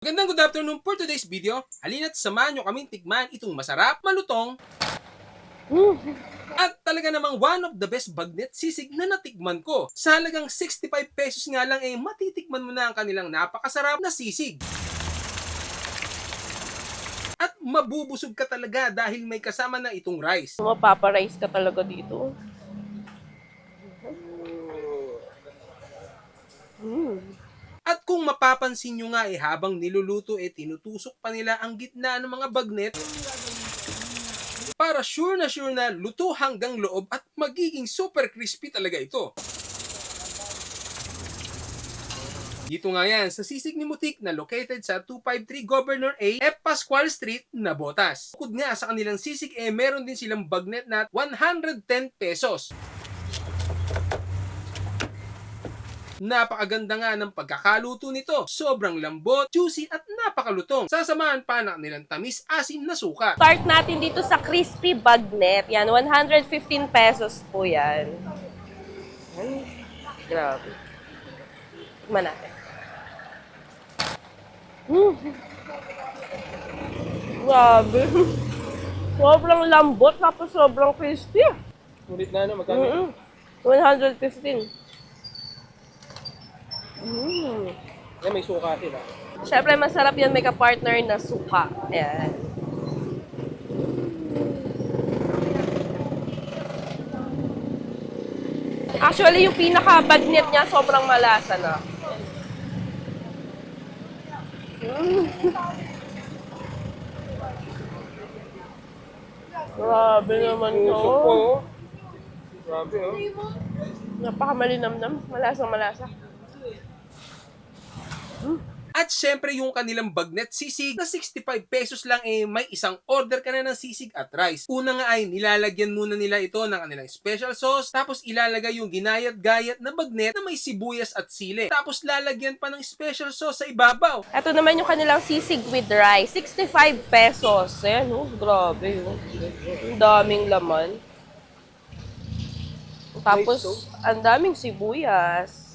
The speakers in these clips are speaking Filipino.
Magandang good afternoon for today's video. Halina't samahan nyo kaming tikman itong masarap, malutong, at talaga namang one of the best bagnet sisig na natikman ko. Sa halagang 65 pesos nga lang matitikman mo na ang kanilang napakasarap na sisig. At mabubusog ka talaga dahil may kasama na itong rice. Mapaparice ka talaga dito. At kung mapapansin nyo nga habang niluluto tinutusok pa nila ang gitna ng mga bagnet para sure na luto hanggang loob at magiging super crispy talaga ito. Dito nga yan sa sisig ni Mutik na located sa 253 Governor A. F. Pascual Street, Navotas. Bukod nga sa kanilang sisig meron din silang bagnet na 110 pesos. Napakaganda nga ng pagkakaluto nito. Sobrang lambot, juicy at napakalutong. Sasamahan pa ng nilang tamis asim na suka. Start natin dito sa crispy bagnet. Yan, 115 pesos po yan. Ay, grabe. Tikman natin. Grabe. Sobrang lambot, tapos sobrang crispy. Ngunit na magkano? 115. Yan, may suka sila. Siyempre, masarap yan may ka-partner na suka. Ayan. Actually, yung pinaka-bagnet niya, sobrang malasa na. Grabe naman to. Grabe, oh. Napakamalinamnam. Malasang-malasa. At syempre yung kanilang bagnet sisig na 65 pesos lang may isang order ka na ng sisig at rice. Una nga nilalagyan muna nila ito ng kanilang special sauce, tapos ilalagay yung ginayat-gayat na bagnet na may sibuyas at sili. Tapos lalagyan pa ng special sauce sa ibabaw. Ito naman yung kanilang sisig with rice. 65 pesos. Ayan, grabe. Ang daming laman. Tapos, ang daming sibuyas.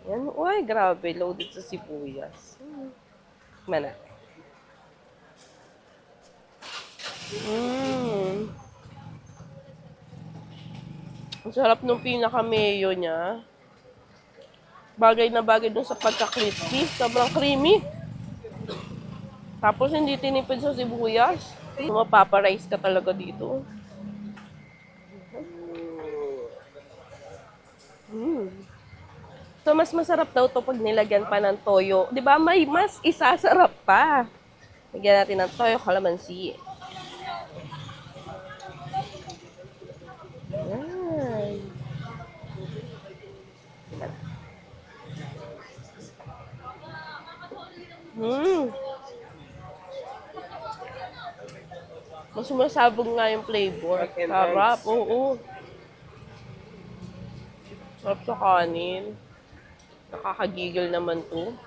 Yan, uy, grabe, loaded sa sibuyas. Mana. Ang sarap nung pinaka-mayo niya. Bagay na bagay dun sa pagka-crispy. Sobrang creamy. Tapos, hindi tinipid sa sibuyas. Mapaparice ka talaga dito. So, mas masarap daw to pag nilagyan pa ng toyo. Di ba may mas isasarap pa. Lagyan natin ng toyo, kalamansi. Yan. Mas sumasabog nga yung flavor. Sarap, oo. Sarap sa kanin. Nakakagigil naman to.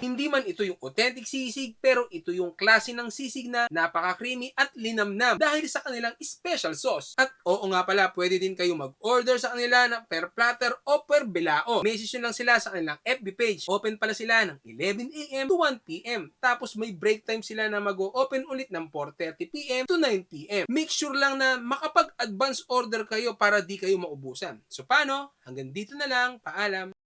Hindi man ito yung authentic sisig, pero ito yung klase ng sisig na napaka-creamy at linamnam dahil sa kanilang special sauce. At oo nga pala, pwede din kayo mag-order sa kanila na per platter o per bilao. Message nyo lang sila sa kanilang FB page. Open pala sila ng 11 AM to 1 PM. Tapos may break time sila na mag-open ulit ng 4:30 PM to 9 PM. Make sure lang na makapag-advance order kayo para di kayo maubusan. So paano? Hanggang dito na lang. Paalam!